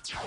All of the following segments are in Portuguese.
Já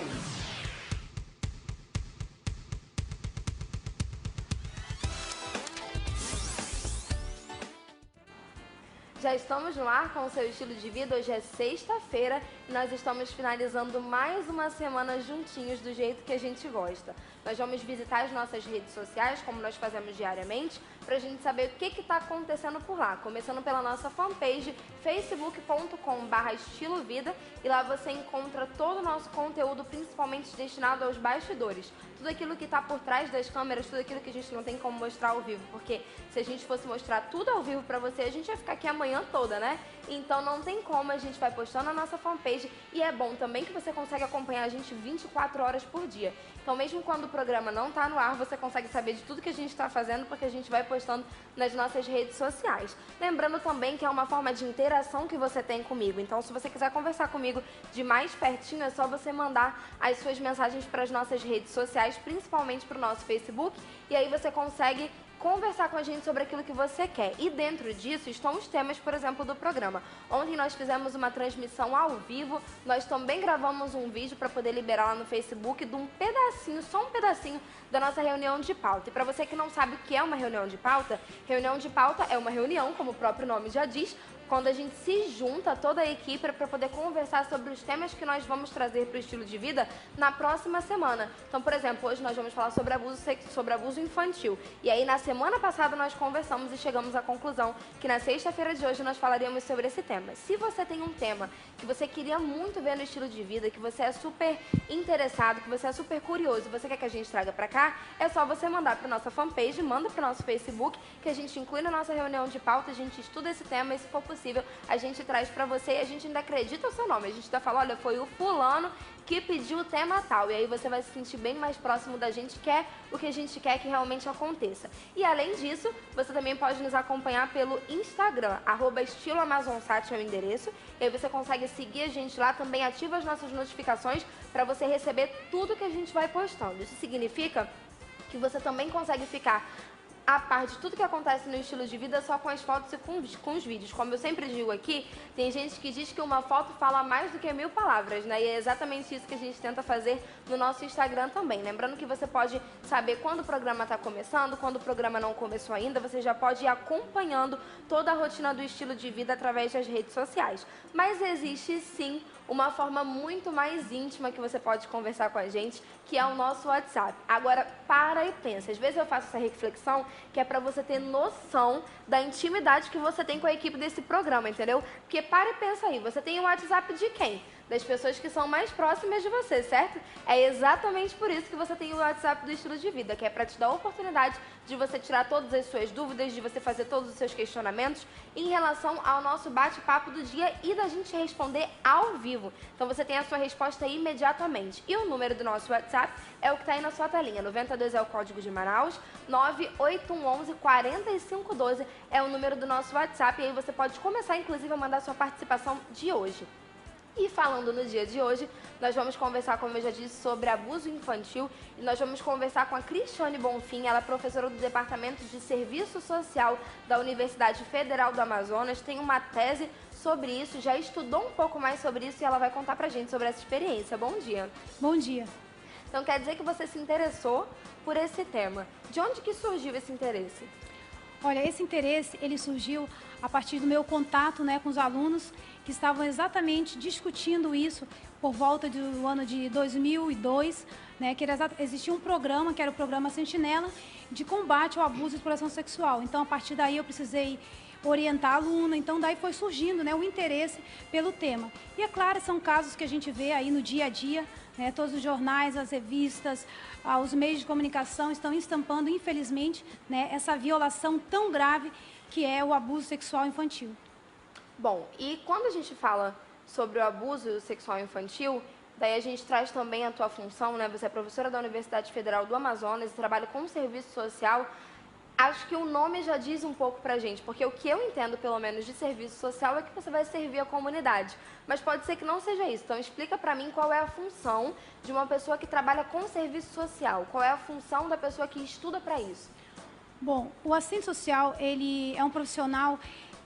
estamos no ar com o seu estilo de vida. Hoje é sexta-feira e nós estamos finalizando mais uma semana juntinhos do jeito que a gente gosta. Nós vamos visitar as nossas redes sociais, como nós fazemos diariamente, para a gente saber o que está acontecendo por lá. Começando pela nossa fanpage, facebook.com/estilovida, e lá você encontra todo o nosso conteúdo, principalmente destinado aos bastidores. Tudo aquilo que está por trás das câmeras, tudo aquilo que a gente não tem como mostrar ao vivo, porque se a gente fosse mostrar tudo ao vivo para você, a gente ia ficar aqui amanhã toda, né? Então não tem como, a gente vai postando na nossa fanpage, e é bom também que você consegue acompanhar a gente 24 horas por dia. Então mesmo quando o programa não está no ar, você consegue saber de tudo que a gente está fazendo, porque a gente vai postando nas nossas redes sociais. Lembrando também que é uma forma de interação que você tem comigo. Então se você quiser conversar comigo de mais pertinho, é só você mandar as suas mensagens para as nossas redes sociais, principalmente para o nosso Facebook, e aí você consegue conversar com a gente sobre aquilo que você quer. E dentro disso estão os temas, por exemplo, do programa. Ontem nós fizemos uma transmissão ao vivo, nós também gravamos um vídeo para poder liberar lá no Facebook de um pedacinho, só um pedacinho da nossa reunião de pauta. E para você que não sabe o que é uma reunião de pauta é uma reunião, como o próprio nome já diz, quando a gente se junta, toda a equipe, para poder conversar sobre os temas que nós vamos trazer para o estilo de vida na próxima semana. Então, por exemplo, hoje nós vamos falar sobre abuso infantil. E aí, na semana passada, nós conversamos e chegamos à conclusão que na sexta-feira de hoje nós falaríamos sobre esse tema. Se você tem um tema que você queria muito ver no estilo de vida, que você é super interessado, que você é super curioso, você quer que a gente traga para cá, é só você mandar para nossa fanpage, manda para o nosso Facebook, que a gente inclui na nossa reunião de pauta, a gente estuda esse tema e, se for possível, a gente traz pra você, e a gente ainda acredita o seu nome. A gente ainda fala, olha, foi o fulano que pediu o tema tal. E aí você vai se sentir bem mais próximo da gente, que é o que a gente quer que realmente aconteça. E além disso, você também pode nos acompanhar pelo Instagram, @estiloamazonsat é o endereço. E aí você consegue seguir a gente lá, também ativa as nossas notificações para você receber tudo que a gente vai postando. Isso significa que você também consegue ficar a par de tudo que acontece no estilo de vida só com as fotos e com os vídeos. Como eu sempre digo aqui, tem gente que diz que uma foto fala mais do que 1000 palavras, né? E é exatamente isso que a gente tenta fazer no nosso Instagram também. Lembrando que você pode saber quando o programa está começando, quando o programa não começou ainda, você já pode ir acompanhando toda a rotina do estilo de vida através das redes sociais. Mas existe sim uma forma muito mais íntima que você pode conversar com a gente, que é o nosso WhatsApp. Agora, para e pensa. Às vezes eu faço essa reflexão que é para você ter noção da intimidade que você tem com a equipe desse programa, entendeu? Porque para e pensa aí, você tem o WhatsApp de quem? Das pessoas que são mais próximas de você, certo? É exatamente por isso que você tem o WhatsApp do Estilo de Vida, que é para te dar a oportunidade de você tirar todas as suas dúvidas, de você fazer todos os seus questionamentos em relação ao nosso bate-papo do dia e da gente responder ao vivo. Então você tem a sua resposta imediatamente. E o número do nosso WhatsApp é o que está aí na sua telinha. 92 é o código de Manaus, 98111 4512 é o número do nosso WhatsApp. E aí você pode começar, inclusive, a mandar sua participação de hoje. E falando no dia de hoje, nós vamos conversar, como eu já disse, sobre abuso infantil, e nós vamos conversar com a Cristiane Bonfim. Ela é professora do Departamento de Serviço Social da Universidade Federal do Amazonas, tem uma tese sobre isso, já estudou um pouco mais sobre isso e ela vai contar pra gente sobre essa experiência. Bom dia. Bom dia. Então quer dizer que você se interessou por esse tema. De onde que surgiu esse interesse? Olha, esse interesse, ele surgiu a partir do meu contato, com os alunos que estavam exatamente discutindo isso por volta do ano de 2002, que existia um programa, que era o programa Sentinela, de combate ao abuso e exploração sexual. Então, a partir daí, eu precisei orientar a aluna, então daí foi surgindo o interesse pelo tema. E é claro, são casos que a gente vê aí no dia a dia, todos os jornais, as revistas, os meios de comunicação estão estampando, infelizmente, essa violação tão grave que é o abuso sexual infantil. Bom, e quando a gente fala sobre o abuso sexual infantil, daí a gente traz também a tua função, Você é professora da Universidade Federal do Amazonas e trabalha com serviço social. Acho que o nome já diz um pouco pra gente, porque o que eu entendo, pelo menos, de serviço social é que você vai servir a comunidade. Mas pode ser que não seja isso. Então explica pra mim qual é a função de uma pessoa que trabalha com serviço social. Qual é a função da pessoa que estuda pra isso? Bom, o assistente social, ele é um profissional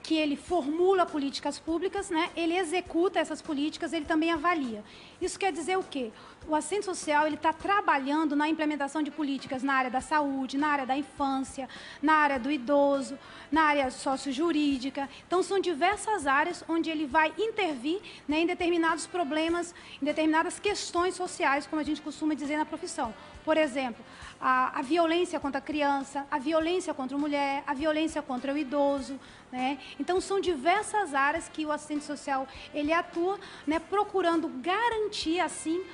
que ele formula políticas públicas, né? Ele executa essas políticas, ele também avalia. Isso quer dizer o quê? O assistente social ele está trabalhando na implementação de políticas na área da saúde, na área da infância, na área do idoso, na área sociojurídica. Então, são diversas áreas onde ele vai intervir, né, em determinados problemas, em determinadas questões sociais, como a gente costuma dizer na profissão. Por exemplo, a violência contra a criança, a violência contra a mulher, a violência contra o idoso, né? Então, são diversas áreas que o assistente social ele atua, né, procurando garantir, assim,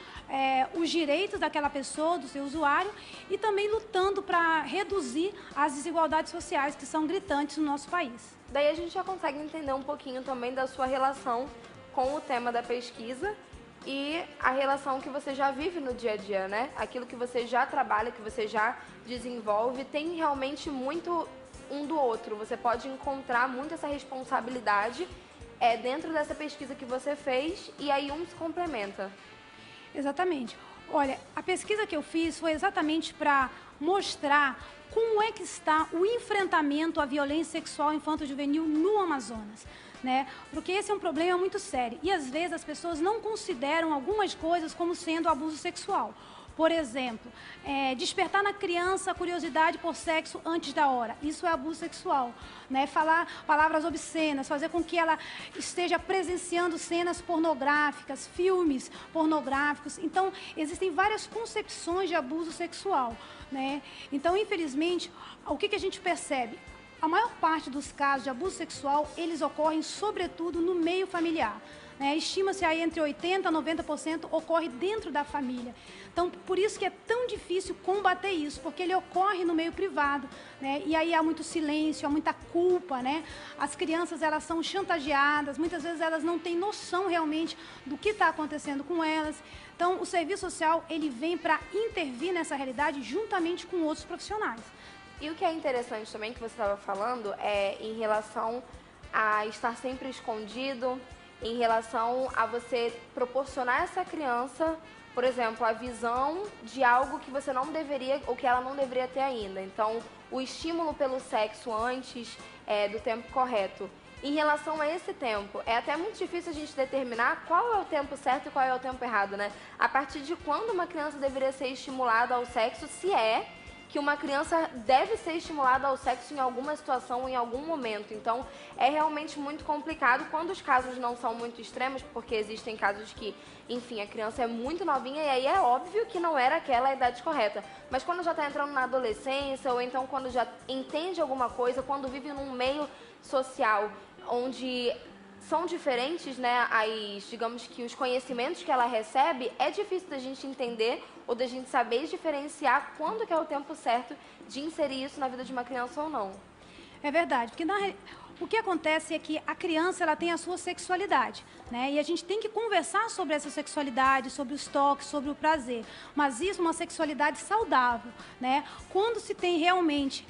os direitos daquela pessoa, do seu usuário, e também lutando para reduzir as desigualdades sociais que são gritantes no nosso país. Daí a gente já consegue entender um pouquinho também da sua relação com o tema da pesquisa e a relação que você já vive no dia a dia, né? Aquilo que você já trabalha, que você já desenvolve, tem realmente muito um do outro. Você pode encontrar muito essa responsabilidade dentro dessa pesquisa que você fez e aí um se complementa. Exatamente. Olha, a pesquisa que eu fiz foi exatamente para mostrar como é que está o enfrentamento à violência sexual infanto-juvenil no Amazonas, né? Porque esse é um problema muito sério e às vezes as pessoas não consideram algumas coisas como sendo abuso sexual. Por exemplo, despertar na criança a curiosidade por sexo antes da hora. Isso é abuso sexual, né? Falar palavras obscenas, fazer com que ela esteja presenciando cenas pornográficas, filmes pornográficos. Então, existem várias concepções de abuso sexual, né? Então, infelizmente, o que a gente percebe? A maior parte dos casos de abuso sexual, eles ocorrem, sobretudo, no meio familiar. Estima-se aí entre 80% a 90% ocorre dentro da família. Então, por isso que é tão difícil combater isso, porque ele ocorre no meio privado, né? E aí há muito silêncio, há muita culpa, né? As crianças, elas são chantageadas, muitas vezes elas não têm noção realmente do que está acontecendo com elas. Então, o serviço social, ele vem para intervir nessa realidade juntamente com outros profissionais. E o que é interessante também que você estava falando é em relação a estar sempre escondido, em relação a você proporcionar a essa criança, por exemplo, a visão de algo que você não deveria, ou que ela não deveria ter ainda. Então, o estímulo pelo sexo antes do tempo correto. Em relação a esse tempo, é até muito difícil a gente determinar qual é o tempo certo e qual é o tempo errado, né? A partir de quando uma criança deveria ser estimulada ao sexo, se é que uma criança deve ser estimulada ao sexo em alguma situação, em algum momento. Então, é realmente muito complicado quando os casos não são muito extremos, porque existem casos que, enfim, a criança é muito novinha e aí é óbvio que não era aquela a idade correta. Mas quando já está entrando na adolescência, ou então quando já entende alguma coisa, quando vive num meio social onde são diferentes, né, digamos que os conhecimentos que ela recebe, é difícil da gente entender ou da gente saber diferenciar quando que é o tempo certo de inserir isso na vida de uma criança ou não. É verdade, porque o que acontece é que a criança ela tem a sua sexualidade, né? E a gente tem que conversar sobre essa sexualidade, sobre os toques, sobre o prazer. Mas isso é uma sexualidade saudável, né? Quando se tem realmente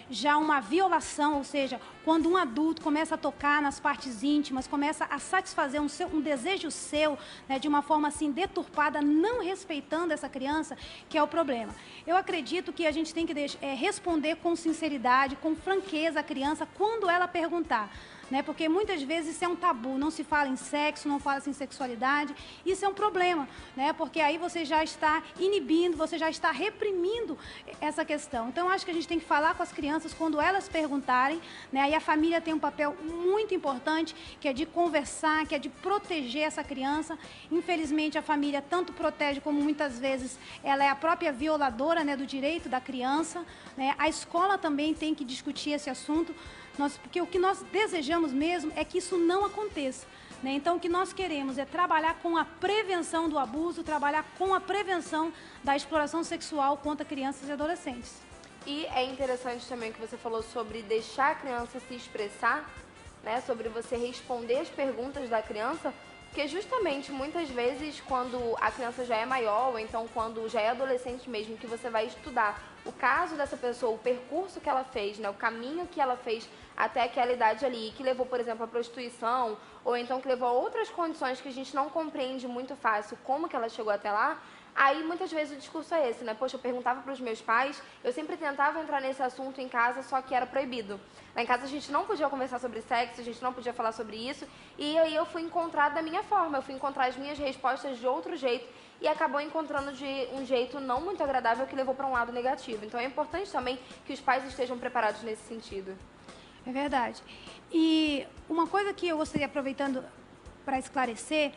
já uma violação, ou seja, quando um adulto começa a tocar nas partes íntimas, começa a satisfazer um desejo seu, né, de uma forma assim deturpada, não respeitando essa criança, que é o problema. Eu acredito que a gente tem que responder com sinceridade, com franqueza à criança quando ela perguntar. Né? Porque muitas vezes isso é um tabu, não se fala em sexo, não fala em sexualidade, isso é um problema, né? Porque aí você já está inibindo, você já está reprimindo essa questão. Então, eu acho que a gente tem que falar com as crianças quando elas perguntarem, né? Aí a família tem um papel muito importante, que é de conversar, que é de proteger essa criança. Infelizmente, a família tanto protege como muitas vezes ela é a própria violadora, né, do direito da criança, né? A escola também tem que discutir esse assunto, porque o que nós desejamos mesmo é que isso não aconteça, né? Então, o que nós queremos é trabalhar com a prevenção do abuso, trabalhar com a prevenção da exploração sexual contra crianças e adolescentes. E é interessante também que você falou sobre deixar a criança se expressar, né? Sobre você responder as perguntas da criança, porque justamente muitas vezes quando a criança já é maior, ou então quando já é adolescente mesmo, que você vai estudar o caso dessa pessoa, o percurso que ela fez, né, o caminho que ela fez até aquela idade ali, que levou, por exemplo, à prostituição, ou então que levou a outras condições que a gente não compreende muito fácil como que ela chegou até lá, Aí, muitas vezes, o discurso é esse, né? Poxa, eu perguntava para os meus pais, eu sempre tentava entrar nesse assunto em casa, só que era proibido. Lá em casa, a gente não podia conversar sobre sexo, a gente não podia falar sobre isso. E aí, eu fui encontrar da minha forma, eu fui encontrar as minhas respostas de outro jeito e acabou encontrando de um jeito não muito agradável que levou para um lado negativo. Então, é importante também que os pais estejam preparados nesse sentido. É verdade. E uma coisa que eu gostaria, aproveitando para esclarecer,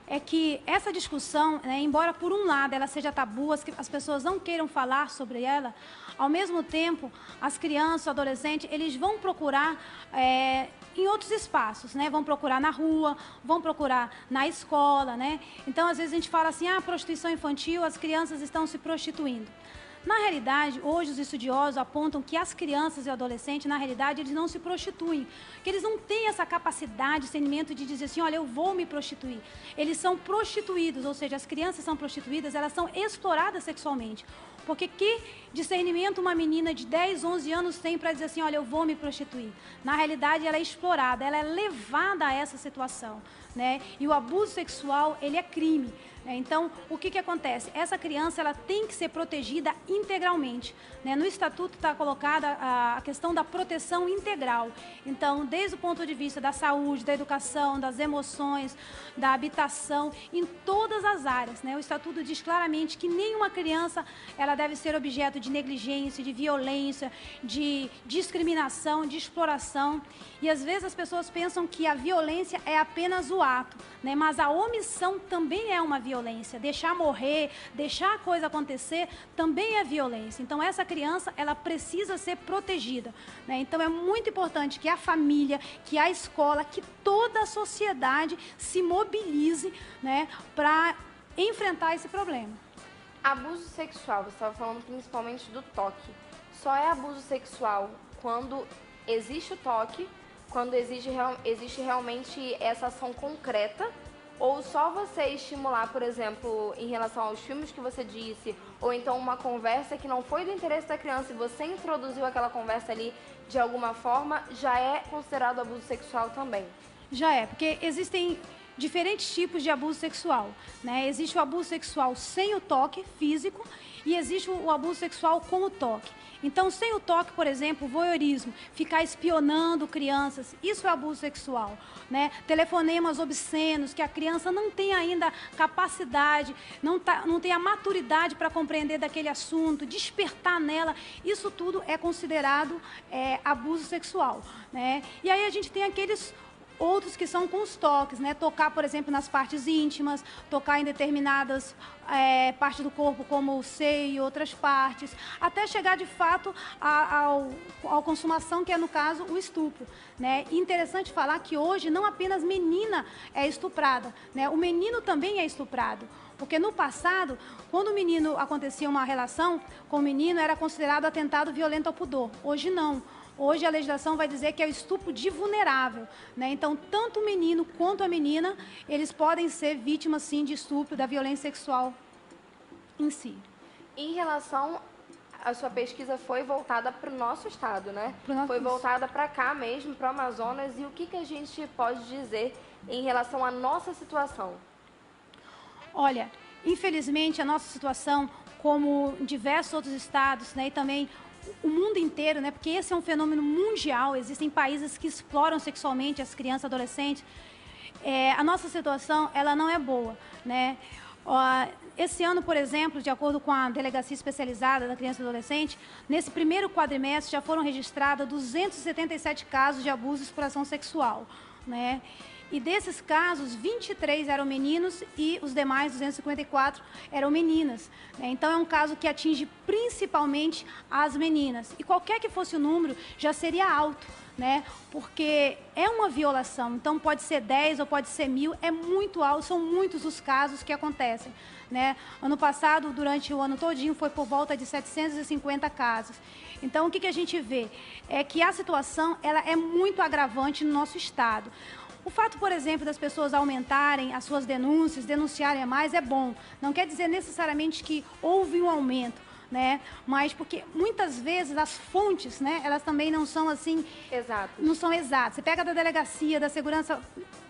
é que essa discussão, né, embora por um lado ela seja tabu, as pessoas não queiram falar sobre ela, ao mesmo tempo, as crianças, os adolescentes, eles vão procurar em outros espaços, né? Vão procurar na rua, vão procurar na escola, né? Então, às vezes a gente fala assim, prostituição infantil, as crianças estão se prostituindo. Na realidade, hoje os estudiosos apontam que as crianças e adolescentes, na realidade, eles não se prostituem, que eles não têm essa capacidade, discernimento de dizer assim, olha, eu vou me prostituir. Eles são prostituídos, ou seja, as crianças são prostituídas, elas são exploradas sexualmente. Porque que discernimento uma menina de 10, 11 anos tem para dizer assim, olha, eu vou me prostituir? Na realidade, ela é explorada, ela é levada a essa situação, né? E o abuso sexual, ele é crime. Então, o que acontece? Essa criança ela tem que ser protegida integralmente, né? No Estatuto está colocada a questão da proteção integral. Então, desde o ponto de vista da saúde, da educação, das emoções, da habitação, em todas as áreas, né? O Estatuto diz claramente que nenhuma criança ela deve ser objeto de negligência, de violência, de discriminação, de exploração. E, às vezes, as pessoas pensam que a violência é apenas o ato, né? Mas a omissão também é uma violência. Deixar morrer, deixar a coisa acontecer, também é violência. Então, essa criança, ela precisa ser protegida, né? Então, é muito importante que a família, que a escola, que toda a sociedade se mobilize, né, para enfrentar esse problema. Abuso sexual, você estava falando principalmente do toque. Só é abuso sexual quando existe o toque, quando existe realmente essa ação concreta, ou só você estimular, por exemplo, em relação aos filmes que você disse, ou então uma conversa que não foi do interesse da criança e você introduziu aquela conversa ali de alguma forma, já é considerado abuso sexual também? Já é, porque existem diferentes tipos de abuso sexual, né? Existe o abuso sexual sem o toque físico e existe o abuso sexual com o toque. Então, sem o toque, por exemplo, o voyeurismo, ficar espionando crianças, isso é abuso sexual, né? Telefonemas obscenos, que a criança não tem ainda capacidade, não tem a maturidade para compreender daquele assunto, despertar nela, isso tudo é considerado abuso sexual, né? E aí a gente tem aqueles outros que são com os toques, né? Tocar, por exemplo, nas partes íntimas, tocar em determinadas partes do corpo, como o seio e outras partes, até chegar, de fato, à consumação, que é, no caso, o estupro, né? E interessante falar que hoje não apenas menina é estuprada, né? O menino também é estuprado. Porque no passado, quando o menino acontecia uma relação com o menino, era considerado atentado violento ao pudor. Hoje não. Hoje a legislação vai dizer que é o estupro de vulnerável, né? Então, tanto o menino quanto a menina, eles podem ser vítimas, sim, de estupro, da violência sexual em si. Em relação, a sua pesquisa foi voltada para o nosso estado, né? Foi voltada para cá mesmo, para o Amazonas. E o que a gente pode dizer em relação à nossa situação? Olha, infelizmente, a nossa situação, como em diversos outros estados, né, e também o mundo inteiro, né, porque esse é um fenômeno mundial, existem países que exploram sexualmente as crianças e adolescentes, a nossa situação, ela não é boa, né? Esse ano, por exemplo, de acordo com a Delegacia Especializada da Criança e Adolescente, nesse primeiro quadrimestre já foram registrados 277 casos de abuso e exploração sexual, né? E desses casos, 23 eram meninos e os demais 254 eram meninas, né? Então, é um caso que atinge principalmente as meninas. E qualquer que fosse o número, já seria alto, né? Porque é uma violação. Então, pode ser 10 ou pode ser 1000, é muito alto, são muitos os casos que acontecem, né? Ano passado, durante o ano todinho, foi por volta de 750 casos. Então, o que a gente vê? É que a situação ela é muito agravante no nosso estado. O fato, por exemplo, das pessoas aumentarem as suas denúncias, denunciarem mais, é bom. Não quer dizer necessariamente que houve um aumento, né? Mas porque muitas vezes as fontes, né, elas também não são assim... Exato. Não são exatas. Você pega da delegacia, da segurança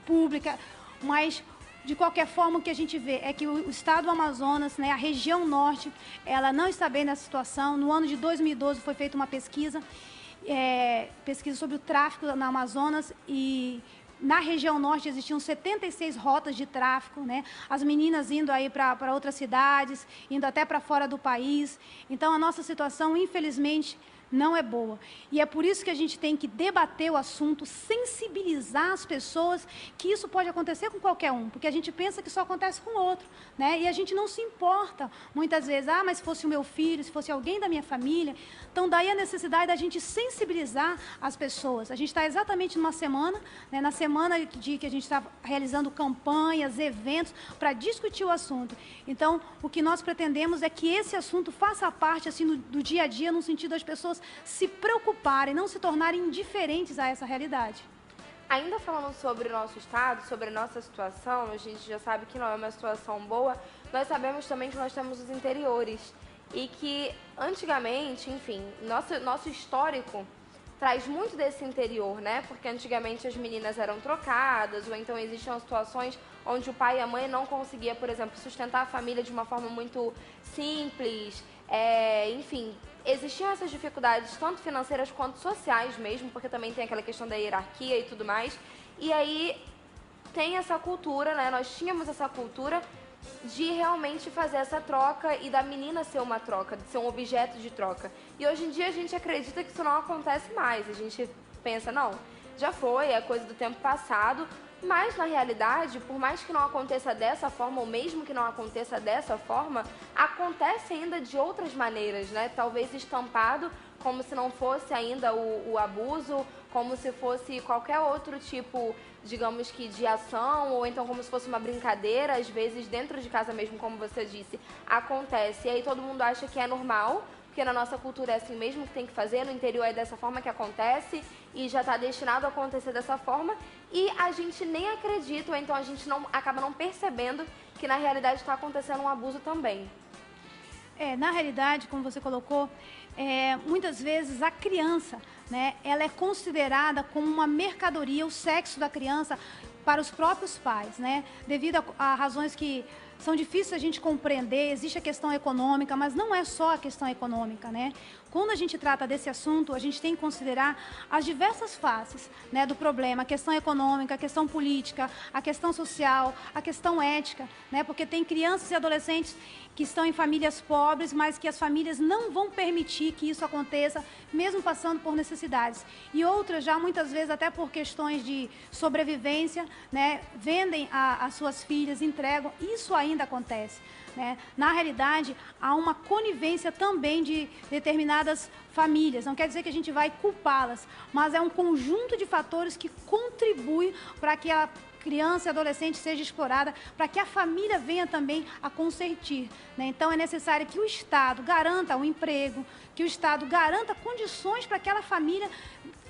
pública, mas De qualquer forma, o que a gente vê é que o estado do Amazonas, né, a região norte, ela não está bem nessa situação. No ano de 2012 foi feita uma pesquisa sobre o tráfico no Amazonas e na região norte existiam 76 rotas de tráfico, né? As meninas indo aí para outras cidades, indo até para fora do país. Então, a nossa situação, infelizmente, não é boa. E é por isso que a gente tem que debater o assunto, sensibilizar as pessoas que isso pode acontecer com qualquer um, porque a gente pensa que só acontece com o outro, né? E a gente não se importa, muitas vezes, mas se fosse o meu filho, se fosse alguém da minha família. Então, daí a necessidade da gente sensibilizar as pessoas. A gente está exatamente numa semana, né, na semana que a gente está realizando campanhas, eventos, para discutir o assunto. Então, o que nós pretendemos é que esse assunto faça parte assim, do dia a dia, no sentido das pessoas se preocuparem, não se tornarem indiferentes a essa realidade. Ainda falando sobre o nosso estado, sobre a nossa situação, a gente já sabe que não é uma situação boa, nós sabemos também que nós temos os interiores e que antigamente, enfim, nosso histórico traz muito desse interior, né? Porque antigamente as meninas eram trocadas, ou então existiam situações onde o pai e a mãe não conseguiam, por exemplo, sustentar a família de uma forma muito simples, enfim, existiam essas dificuldades tanto financeiras quanto sociais mesmo, porque também tem aquela questão da hierarquia e tudo mais. E aí tem essa cultura, né? Nós tínhamos essa cultura de realmente fazer essa troca e da menina ser uma troca, de ser um objeto de troca. E hoje em dia a gente acredita que isso não acontece mais. A gente pensa, não, já foi, é coisa do tempo passado. Mas, na realidade, por mais que não aconteça dessa forma, ou mesmo que não aconteça dessa forma, acontece ainda de outras maneiras, né? Talvez estampado como se não fosse ainda o abuso, como se fosse qualquer outro tipo, digamos que de ação, ou então como se fosse uma brincadeira, às vezes dentro de casa mesmo, como você disse, acontece. E aí todo mundo acha que é normal, porque na nossa cultura é assim mesmo que tem que fazer, no interior é dessa forma que acontece e já está destinado a acontecer dessa forma e a gente nem acredita, ou então a gente acaba não percebendo que na realidade está acontecendo um abuso também. Na realidade, como você colocou, muitas vezes a criança, né, ela é considerada como uma mercadoria, o sexo da criança, para os próprios pais, né, devido a razões que são difíceis a gente compreender. Existe a questão econômica, mas não é só a questão econômica, né? Quando a gente trata desse assunto, a gente tem que considerar as diversas faces, né, do problema, a questão econômica, a questão política, a questão social, a questão ética, né? Porque tem crianças e adolescentes que estão em famílias pobres, mas que as famílias não vão permitir que isso aconteça, mesmo passando por necessidades. E outras já, muitas vezes, até por questões de sobrevivência, né, vendem as suas filhas, entregam. Isso ainda acontece, né? Na realidade, há uma conivência também de determinadas famílias. Não quer dizer que a gente vai culpá-las, mas é um conjunto de fatores que contribuem para que a criança e adolescente seja explorada, para que a família venha também a consentir, né? Então, é necessário que o Estado garanta o emprego, que o Estado garanta condições para que aquela família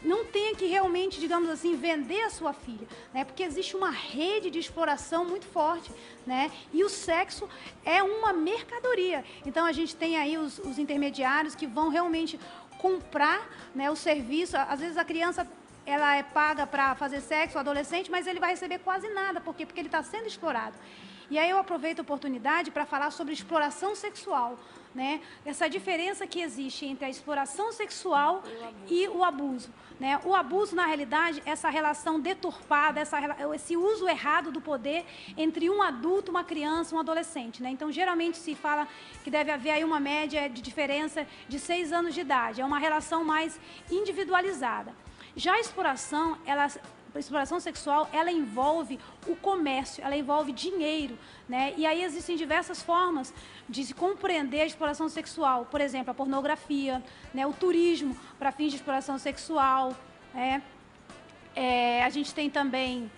não tenha que realmente, digamos assim, vender a sua filha, né? Porque existe uma rede de exploração muito forte, né? E o sexo é uma mercadoria. Então, a gente tem aí os intermediários que vão realmente comprar, né, o serviço. Às vezes a criança ela é paga para fazer sexo, o adolescente, mas ele vai receber quase nada. Por quê? Porque ele está sendo explorado. E aí eu aproveito a oportunidade para falar sobre exploração sexual, né? Essa diferença que existe entre a exploração sexual e o abuso, né? O abuso, na realidade, essa relação deturpada, esse uso errado do poder entre um adulto, uma criança, um adolescente, né? Então, geralmente se fala que deve haver aí uma média de diferença de 6 anos de idade. É uma relação mais individualizada. Já a exploração sexual, ela envolve o comércio, ela envolve dinheiro, né? E aí existem diversas formas de se compreender a exploração sexual. Por exemplo, a pornografia, né? O turismo para fins de exploração sexual, né? A gente tem também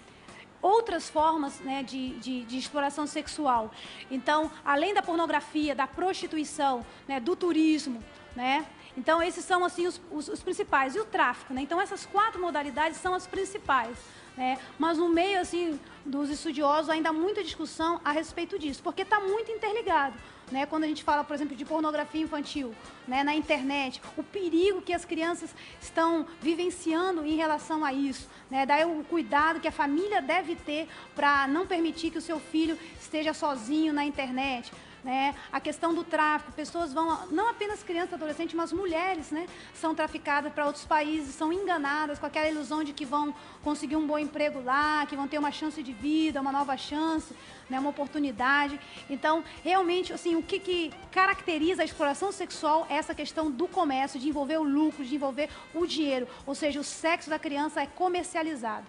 outras formas, né, de exploração sexual. Então, além da pornografia, da prostituição, né, do turismo, né? Então, esses são assim, os principais. E o tráfico, né? Então, essas 4 modalidades são as principais, né? Mas no meio, assim, dos estudiosos ainda há muita discussão a respeito disso, porque está muito interligado. Né, quando a gente fala, por exemplo, de pornografia infantil, né, na internet, o perigo que as crianças estão vivenciando em relação a isso, né, daí o cuidado que a família deve ter para não permitir que o seu filho esteja sozinho na internet. Né, a questão do tráfico, pessoas vão, não apenas crianças, adolescentes, mas mulheres, né, são traficadas para outros países, são enganadas com aquela ilusão de que vão conseguir um bom emprego lá, que vão ter uma chance de vida, uma nova chance, né, uma oportunidade. Então, realmente, assim, o que caracteriza a exploração sexual é essa questão do comércio, de envolver o lucro, de envolver o dinheiro, ou seja, o sexo da criança é comercializado.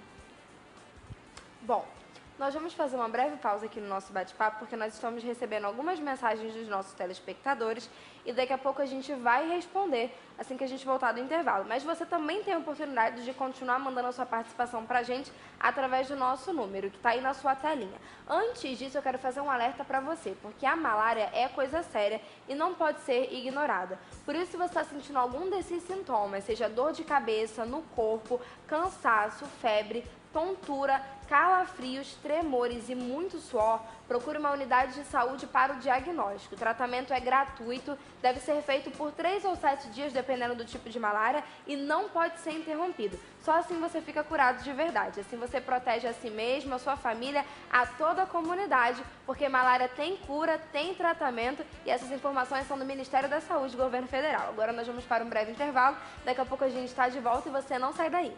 Bom, nós vamos fazer uma breve pausa aqui no nosso bate-papo, porque nós estamos recebendo algumas mensagens dos nossos telespectadores e daqui a pouco a gente vai responder assim que a gente voltar do intervalo. Mas você também tem a oportunidade de continuar mandando a sua participação para a gente através do nosso número, que está aí na sua telinha. Antes disso, eu quero fazer um alerta para você, porque a malária é coisa séria e não pode ser ignorada. Por isso, se você está sentindo algum desses sintomas, seja dor de cabeça, no corpo, cansaço, febre, tontura, calafrios, tremores e muito suor, procure uma unidade de saúde para o diagnóstico. O tratamento é gratuito, deve ser feito por 3 ou 7 dias, dependendo do tipo de malária, e não pode ser interrompido. Só assim você fica curado de verdade. Assim você protege a si mesmo, a sua família, a toda a comunidade, porque malária tem cura, tem tratamento, e essas informações são do Ministério da Saúde do Governo Federal. Agora nós vamos para um breve intervalo, daqui a pouco a gente está de volta e você não sai daí.